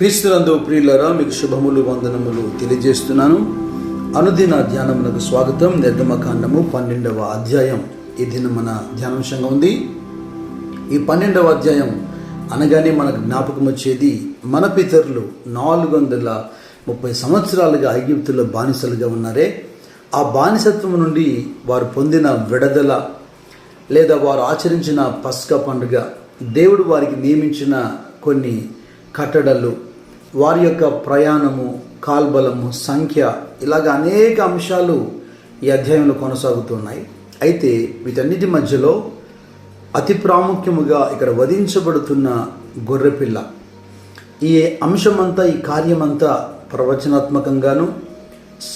క్రీస్తునందు ప్రియులారా, మీకు శుభములు వందనములు తెలియజేస్తున్నాను. అనుదిన ధ్యానమునకు స్వాగతం. నిర్గమకాండము 12వ అధ్యాయం ఈ దినం మన ధ్యానాంశంగా ఉంది. ఈ 12వ అధ్యాయం అనగానే మనకు జ్ఞాపకం వచ్చేది, మన పితరులు 430 సంవత్సరాలుగా ఐగుప్తులో బానిసలుగా ఉన్నారే, ఆ బానిసత్వం నుండి వారు పొందిన విడుదల లేదా వారు ఆచరించిన పస్కా పండుగ, దేవుడు వారికి నియమించిన కొన్ని కట్టడలు, వారి యొక్క ప్రయాణము, కాల్బలము, సంఖ్య, ఇలాగ అనేక అంశాలు ఈ అధ్యాయంలో కొనసాగుతున్నాయి. అయితే వీటన్నిటి మధ్యలో అతి ప్రాముఖ్యముగా ఇక్కడ వధించబడుతున్న గొర్రెపిల్ల, ఈ అంశమంతా, ఈ కార్యమంతా ప్రవచనాత్మకంగాను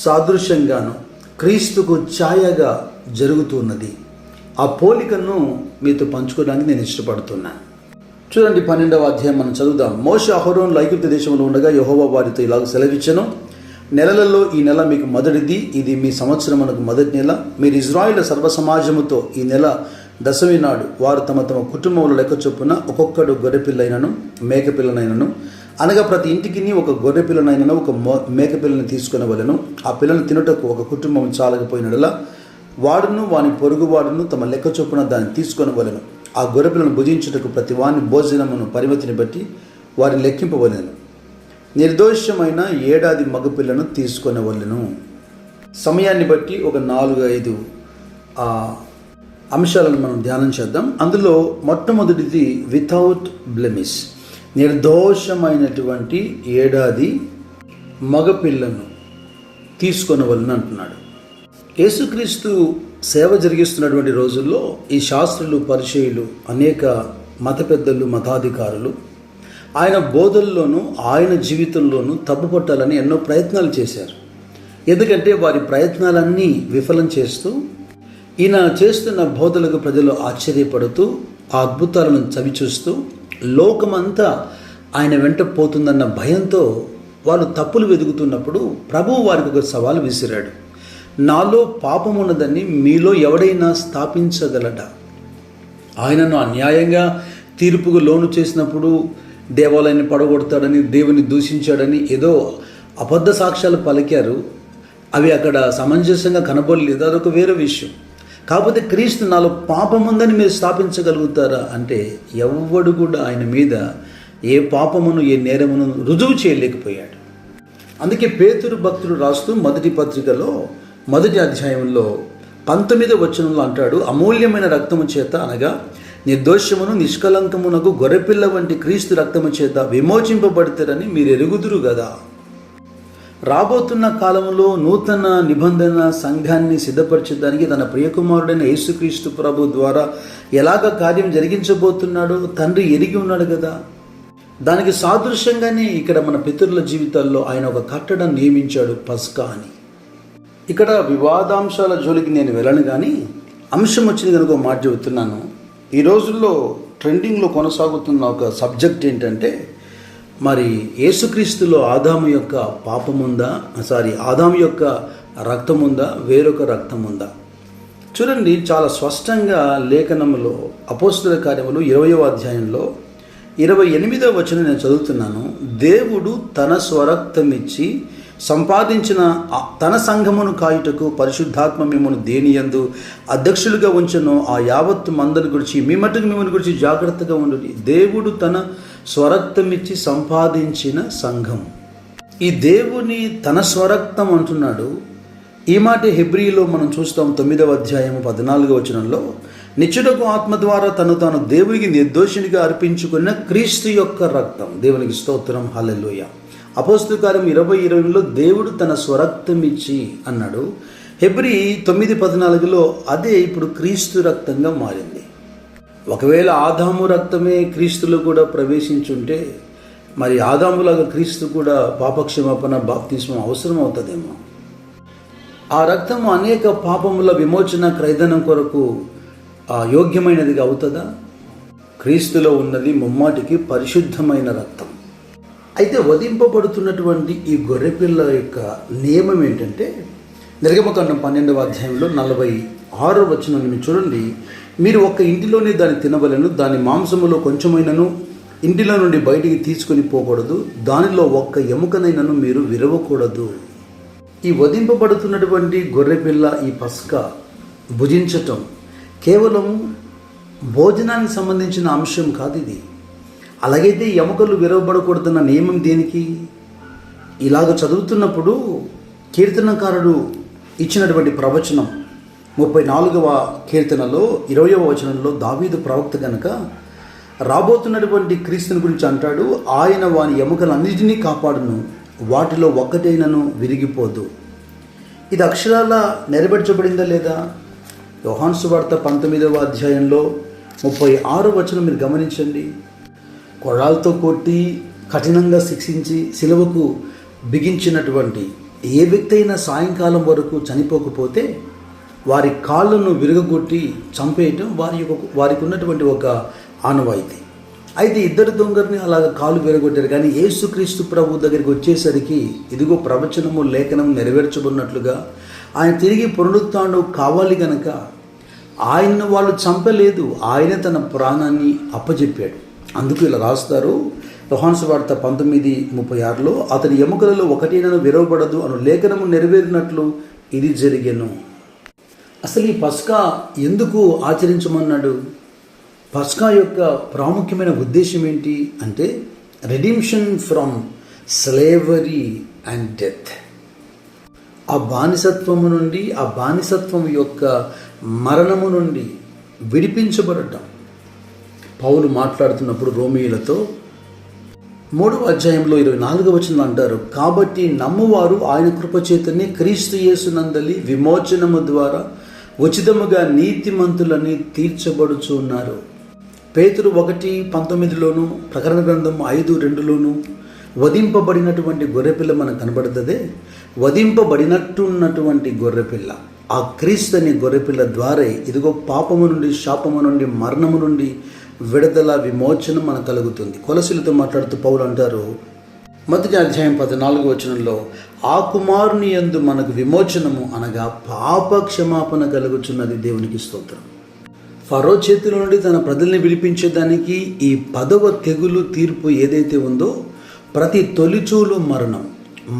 సాదృశ్యంగాను క్రీస్తుకు ఛాయగా జరుగుతున్నది. ఆ పోలికను మీతో పంచుకోవడానికి నేను ఇష్టపడుతున్నాను. చూడండి, 12వ అధ్యాయం మనం చదువుదాం. మోషే అహరోనులు ఐగుప్తు దేశంలో ఉండగా యెహోవా వారితో ఇలాగ సెలవిచ్చెను, నెలలలో ఈ నెల మీకు మొదటిది, ఇది మీ సంవత్సరమునకు మొదటి నెల. మీరు ఇజ్రాయేలు సర్వసమాజముతో ఈ నెల దశమి నాడు వారు తమ తమ కుటుంబంలో లెక్క చొప్పున ఒక్కొక్కడు గొర్రెపిల్లైనను మేకపిల్లనైనను, అనగా ప్రతి ఇంటికి ఒక గొర్రెపిల్లనైనను ఒక మేకపిల్లని తీసుకొనవలెను. ఆ పిల్లను తినుటకు ఒక కుటుంబం చాలకపోయినడలా వాడును వాని పొరుగువాడును తమ లెక్క చొప్పున దాన్ని తీసుకొనవలెను. ఆ గొర్రెపిల్లను భుజించుటకు ప్రతి వాని భోజనమును పరిమితిని బట్టి వారిని లెక్కింపవలెను. నిర్దోషమైన ఏడాది మగపిల్లను తీసుకొనవలెను. సమయాన్ని బట్టి ఒక 4-5 అంశాలను మనం ధ్యానం చేద్దాం. అందులో మొట్టమొదటిది వితౌట్ బ్లెమిష్, నిర్దోషమైనటువంటి ఏడాది మగపిల్లను తీసుకొనవలెను అంటున్నాడు. యేసుక్రీస్తు సేవ జరిగిస్తున్నటువంటి రోజుల్లో ఈ శాస్త్రులు, పరిచయులు, అనేక మత పెద్దలు, మతాధికారులు ఆయన బోధల్లోనూ ఆయన జీవితంలోనూ తప్పుపట్టాలని ఎన్నో ప్రయత్నాలు చేశారు. ఎందుకంటే వారి ప్రయత్నాలన్నీ విఫలం చేస్తూ ఈయన చేస్తున్న బోధలకు ప్రజలు ఆశ్చర్యపడుతూ ఆ అద్భుతాలను చవిచూస్తూ లోకమంతా ఆయన వెంట పోతుందన్న భయంతో వాళ్ళు తప్పులు వెతుకుతున్నప్పుడు ప్రభువు వారికి ఒక సవాలు విసిరాడు. నాలో పాపమున్నదని మీలో ఎవడైనా స్థాపించగలడా? ఆయనను అన్యాయంగా తీర్పుకు లోను చేసినప్పుడు దేవాలయాన్ని పడగొడతాడని, దేవుని దూషించాడని ఏదో అబద్ధ సాక్ష్యాలు పలికారు. అవి అక్కడ సమంజసంగా కనబడలేదు, అదొక వేరే విషయం. కాకపోతే క్రీస్తు నాలో పాపముందని మీరు స్థాపించగలుగుతారా అంటే ఎవ్వడు కూడా ఆయన మీద ఏ పాపమును, ఏ నేరమును రుజువు చేయలేకపోయాడు. అందుకే పేతురు భక్తుడు రాస్తూ మొదటి పత్రికలో 1వ అధ్యాయంలో 19వ వచనంలో అంటాడు, అమూల్యమైన రక్తము చేత, అనగా నిర్దోషమును నిష్కలంకమునకు గొర్రెపిల్ల వంటి క్రీస్తు రక్తము చేత విమోచింపబడతారని మీరు ఎరుగుదురు కదా. రాబోతున్న కాలంలో నూతన నిబంధన సంఘాన్ని సిద్ధపరచడానికి తన ప్రియకుమారుడైన యేసుక్రీస్తు ప్రభు ద్వారా ఎలాగ కార్యం జరిగించబోతున్నాడో తండ్రి ఎరిగి ఉన్నాడు కదా. దానికి సాదృశ్యంగానే ఇక్కడ మన పితరుల జీవితాల్లో ఆయన ఒక కట్టడం నియమించాడు, పస్కా అని. ఇక్కడ వివాదాంశాల జోలికి నేను వెళ్ళను, కానీ అంశం వచ్చింది కనుక ఒక మాట చెబుతున్నాను. ఈ రోజుల్లో ట్రెండింగ్లో కొనసాగుతున్న ఒక సబ్జెక్ట్ ఏంటంటే, మరి యేసుక్రీస్తులో ఆదాము యొక్క పాపముందా, ఆదాము యొక్క రక్తముందా, వేరొక రక్తముందా? చూడండి, చాలా స్పష్టంగా లేఖనములో అపోస్తలుల కార్యములు 20వ అధ్యాయంలో 28వ వచనం నేను చదువుతున్నాను. దేవుడు తన స్వరక్తమిచ్చి సంపాదించిన తన సంఘమును కాయుటకు పరిశుద్ధాత్మ మిమ్మల్ని దేనియందు అధ్యక్షులుగా ఉంచను, ఆ యావత్తు మందరి గురించి మీ మట్టుకు మిమ్మల్ని గురించి జాగ్రత్తగా ఉండు. దేవుడు తన స్వరక్తమిచ్చి సంపాదించిన సంఘం. ఈ దేవుని తన స్వరక్తం అంటున్నాడు. ఈ మాట హెబ్రీలో మనం చూస్తాం. 9వ అధ్యాయం 14వ వచనంలో, నిత్యుడకు ఆత్మ ద్వారా తను తాను దేవునికి నిర్దోషినిగా అర్పించుకున్న క్రీస్తు యొక్క రక్తం. దేవునికి స్తోత్రం, హల్లెలూయా. అపోస్తలుల కార్యం 20:20లో దేవుడు తన స్వరక్తం ఇచ్చి అన్నాడు. హెబ్రీ 9:14లో అదే ఇప్పుడు క్రీస్తు రక్తంగా మారింది. ఒకవేళ ఆదాము రక్తమే క్రీస్తులో కూడా ప్రవేశించుంటే మరి ఆదాములాగా క్రీస్తు కూడా పాపక్షమాపణ, బాప్తిస్మం అవసరం అవుతుందేమో. ఆ రక్తము అనేక పాపముల విమోచన, క్రైదనం కొరకు యోగ్యమైనదిగా అవుతుందా? క్రీస్తులో ఉన్నది ముమ్మాటికి పరిశుద్ధమైన రక్తం. అయితే వధింపబడుతున్నటువంటి ఈ గొర్రెపిల్ల యొక్క నియమం ఏంటంటే, నిర్గమకాండం 12వ అధ్యాయంలో 46వ వచనం చూడండి. మీరు ఒక్క ఇంటిలోనే దాన్ని తినవలెను, దాని మాంసములో కొంచెమైనను ఇంటిలో నుండి బయటికి తీసుకొని పోకూడదు, దానిలో ఒక్క ఎముకనైనను మీరు విరవకూడదు. ఈ వధింపబడుతున్నటువంటి గొర్రెపిల్ల, ఈ పస్కా భుజించటం కేవలం భోజనానికి సంబంధించిన అంశం కాదు ఇది. అలాగైతే ఎముకలు విరవబడకూడదన్న నియమం దేనికి? ఇలాగ చదువుతున్నప్పుడు కీర్తనకారుడు ఇచ్చినటువంటి ప్రవచనం 34వ కీర్తనలో 20వ వచనంలో దావీదు ప్రవక్త కనుక రాబోతున్నటువంటి క్రీస్తుని గురించి అంటాడు, ఆయన వాని ఎముకలన్నిటినీ కాపాడును, వాటిలో ఒక్కటైనను విరిగిపోదు. ఇది అక్షరాల నెరవేర్చబడిందా లేదా? యోహాను సువార్త 19వ అధ్యాయంలో 36వ వచనం మీరు గమనించండి. కొడాలతో కొట్టి కఠినంగా శిక్షించి సిలువకు బిగించినటువంటి ఏ వ్యక్తి అయినా సాయంకాలం వరకు చనిపోకపోతే వారి కాళ్ళను విరగొట్టి చంపేయటం వారికి ఉన్నటువంటి ఒక ఆనవాయితీ. అయితే ఇద్దరు దొంగల్ని అలాగ కాలు విరగొట్టారు. కానీ యేసుక్రీస్తు ప్రభు దగ్గరికి వచ్చేసరికి ఇదిగో ప్రవచనము లేఖనం నెరవేర్చబడినట్లుగా ఆయన తిరిగి పునరుత్థానం కావాలి కనుక ఆయన్ను వాళ్ళు చంపలేదు, ఆయన తన ప్రాణాన్ని అప్పచెప్పాడు. అందుకు ఇలా రాస్తారు యోహాను సువార్త 19:36లో, అతని ఎముకలలో ఒకటైనను విరవబడదు అను లేఖనము నెరవేరినట్లు ఇది జరిగెను. అసలు ఈ పస్కా ఎందుకు ఆచరించమన్నాడు? పస్కా యొక్క ప్రాముఖ్యమైన ఉద్దేశం ఏంటి అంటే redemption from slavery and death. ఆ బానిసత్వము నుండి, ఆ బానిసత్వం యొక్క మరణము నుండి విడిపించబడటం. పౌలు మాట్లాడుతున్నప్పుడు రోమీయులతో 3వ అధ్యాయంలో 24వ వచనంలో అంటారు, కాబట్టి నమ్మువారు ఆయన కృపచేతనే క్రీస్తు యేసునందలి విమోచనము ద్వారా ఉచితముగా నీతిమంతులని తీర్చబడుచున్నారు. పేతురు 1:19లోను, ప్రకటన గ్రంథం 5:2లోను వధింపబడినటువంటి గొర్రెపిల్ల మనకు కనబడుతుంది. వధింపబడినట్టున్నటువంటి గొర్రెపిల్ల, ఆ క్రీస్తు అనే గొర్రెపిల్ల ద్వారా ఇదిగో పాపము నుండి, శాపము నుండి, మరణము నుండి విడుదల, విమోచనం మనకు కలుగుతుంది. కొలసీలతో మాట్లాడుతూ పౌలు అంటారు 1వ అధ్యాయం 14వ వచనంలో, ఆ కుమారుని యందు మనకు విమోచనము అనగా పాప క్షమాపణ కలుగుచున్నది. దేవునికి స్తోత్రం. ఫరో చేతిలో నుండి తన ప్రజల్ని విడిపించేదానికి ఈ 10వ తెగులు తీర్పు ఏదైతే ఉందో, ప్రతి తొలిచూలు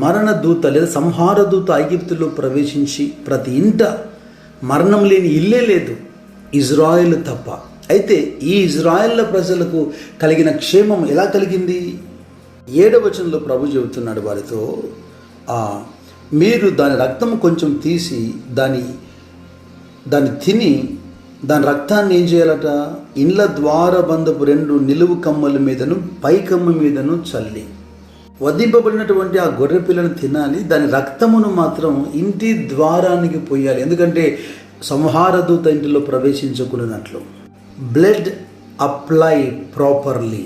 మరణ దూత లేదా సంహార దూత ఐగుప్తులో ప్రవేశించి ప్రతి ఇంట మరణం లేని ఇల్లే లేదు, ఇజ్రాయెల్ తప్ప. అయితే ఈ ఇజ్రాయెల్ ప్రజలకు కలిగిన క్షేమం ఎలా కలిగింది? 7వ వచనంలో ప్రభు చెబుతున్నాడు వారితో, మీరు దాని రక్తం కొంచెం తీసి దాన్ని తిని దాని రక్తాన్ని ఏం చేయాలట? ఇండ్ల ద్వారబంధపు 2 నిలువు కమ్మల మీదను పై కమ్మ మీదను చల్లి, వధింపబడినటువంటి ఆ గొర్రె పిల్లను తినాలి, దాని రక్తమును మాత్రం ఇంటి ద్వారానికి పోయాలి. ఎందుకంటే సంహార దూత ఇంటిలో ప్రవేశించకున్నట్లు. Blood apply properly.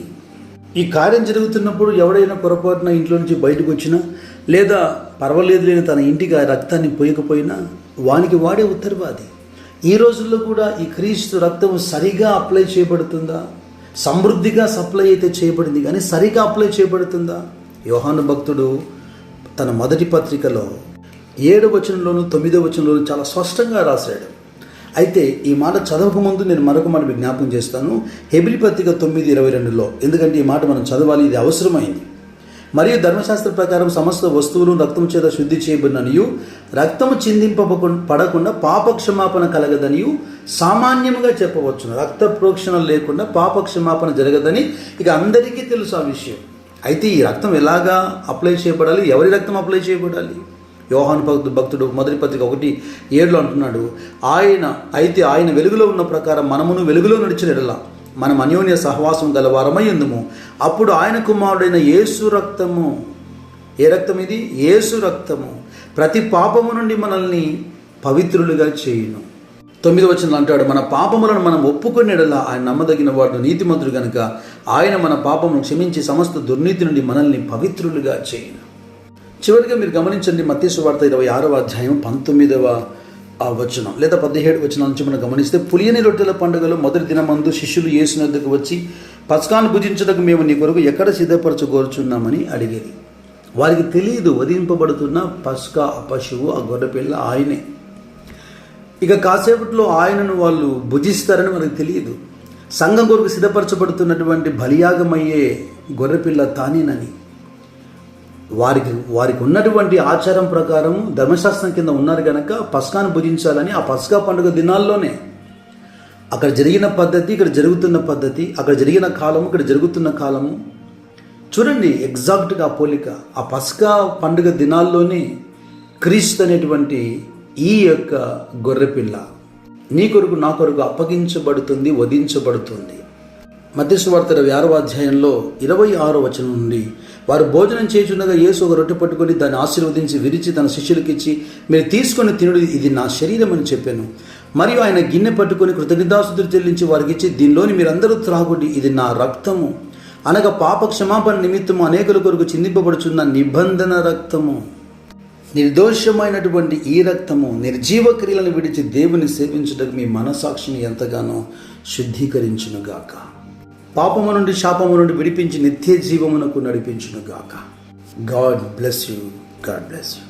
ఈ కార్యం జరుగుతున్నప్పుడు ఎవడైనా పొరపాటున ఇంట్లో నుంచి బయటకు వచ్చినా లేదా పర్వాలేదు లేని తన ఇంటికి ఆ రక్తాన్ని పోయకపోయినా వానికి వాడే ఉత్తరవాది. ఈ రోజుల్లో కూడా ఈ క్రీస్తు రక్తం సరిగా అప్లై చేయబడుతుందా? సమృద్ధిగా సప్లై అయితే చేయబడింది, కానీ సరిగా అప్లై చేయబడుతుందా? యోహాను భక్తుడు తన మొదటి పత్రికలో 7వ వచనంలోను 9వ వచనంలోను చాలా స్పష్టంగా రాశాడు. అయితే ఈ మాట చదవకముందు నేను మరొక మాట జ్ఞాపకం చేస్తాను. హెబ్రీ పత్రిక 9:22లో, ఎందుకంటే ఈ మాట మనం చదవాలి, ఇది అవసరమైంది. మరియు ధర్మశాస్త్ర ప్రకారం సమస్త వస్తువులు రక్తము చేత శుద్ధి చేయబడిననియు రక్తము చిందింపబడకుండా పాప క్షమాపణ కలగదనియు సామాన్యముగా చెప్పవచ్చును. రక్త ప్రోక్షణ లేకుండా పాప క్షమాపణ జరగదని ఇక అందరికీ తెలుసు ఆ విషయం. అయితే ఈ రక్తం ఎలాగా అప్లై చేయబడాలి? ఎవరి రక్తం అప్లై చేయబడాలి? యోహాను భక్తుడు మొదటి పత్రిక 1:7లో అంటున్నాడు, ఆయన వెలుగులో ఉన్న ప్రకారం మనమును వెలుగులో నడిచిన ఎడల మనం అన్యోన్య సహవాసం గల వారమై ఉందుము. అప్పుడు ఆయన కుమారుడైన యేసు రక్తము, ఏ రక్తం ఇది? యేసు రక్తము ప్రతి పాపము నుండి మనల్ని పవిత్రులుగా చేయును. 9వ వచనంలో అంటాడు, మన పాపములను మనం ఒప్పుకునే ఎడల ఆయన నమ్మదగిన వాడు నీతిమంతుడు గనుక ఆయన మన పాపమును క్షమించి సమస్త దుర్నీతి నుండి మనల్ని పవిత్రులుగా చేయును. చివరిగా మీరు గమనించండి, మత్తయి సువార్త 26వ అధ్యాయం 19వ వచనం లేదా 17వ వచనం నుంచి మనం గమనిస్తే, పులియని రొట్టెల పండుగలో మొదటి దినమందు శిష్యులు యేసు వద్దకు వచ్చి పస్కాను భుజించడానికి మేము నీ కొరకు ఎక్కడ సిద్ధపరచగోరుచున్నామని అడిగేది. వారికి తెలియదు వధింపబడుతున్న పస్కా పశువు ఆ గొర్రెపిల్ల ఆయనే. ఇక కాసేపట్లో ఆయనను వాళ్ళు భుజిస్తారని మనకు తెలియదు. సంఘం కొరకు సిద్ధపరచబడుతున్నటువంటి బలియాగమయ్యే గొర్రెపిల్ల తానేనని, వారికి ఉన్నటువంటి ఆచారం ప్రకారం ధర్మశాస్త్రం కింద ఉన్నారు కనుక పస్కాను భుజించాలని ఆ పస్కా పండుగ దినాల్లోనే అక్కడ జరిగిన పద్ధతి, ఇక్కడ జరుగుతున్న పద్ధతి, అక్కడ జరిగిన కాలము, ఇక్కడ జరుగుతున్న కాలము చూడండి. ఎగ్జాక్ట్గా ఆ పోలిక. ఆ పస్కా పండుగ దినాల్లోనే క్రీస్తు అనేటువంటి ఈ యొక్క గొర్రెపిల్ల నీ కొరకు నా కొరకు అప్పగించబడుతుంది, వధించబడుతుంది. మత్తయి సువార్త 26వ అధ్యాయంలో 26వ వచనం నుండి, వారు భోజనం చేయుచుండగా యేసు ఒక రొట్టె పట్టుకొని దాన్ని ఆశీర్వదించి విరిచి తన శిష్యులకు ఇచ్చి, మీరు తీసుకొని తినుడి, ఇది నా శరీరం అని చెప్పాను. మరియు ఆయన గిన్నె పట్టుకొని కృతజ్ఞతాస్తుతులు చెల్లించి వారికి ఇచ్చి, దీనిలోని మీరందరూ త్రాగుడి, ఇది నా రక్తము, అనగా పాప క్షమాపణ నిమిత్తము అనేకుల కొరకు చిందింపబడుచున్న నిబంధన రక్తము. నిర్దోషమైనటువంటి ఈ రక్తము నిర్జీవ క్రియలను విడిచి దేవుని సేవించుటకు మీ మనసాక్షిని ఎంతగానో శుద్ధీకరించునుగాక. పాపము నుండి శాపము నుండి విడిపించి నిత్య జీవమునకు నడిపించునుగాక. God bless you. God bless you.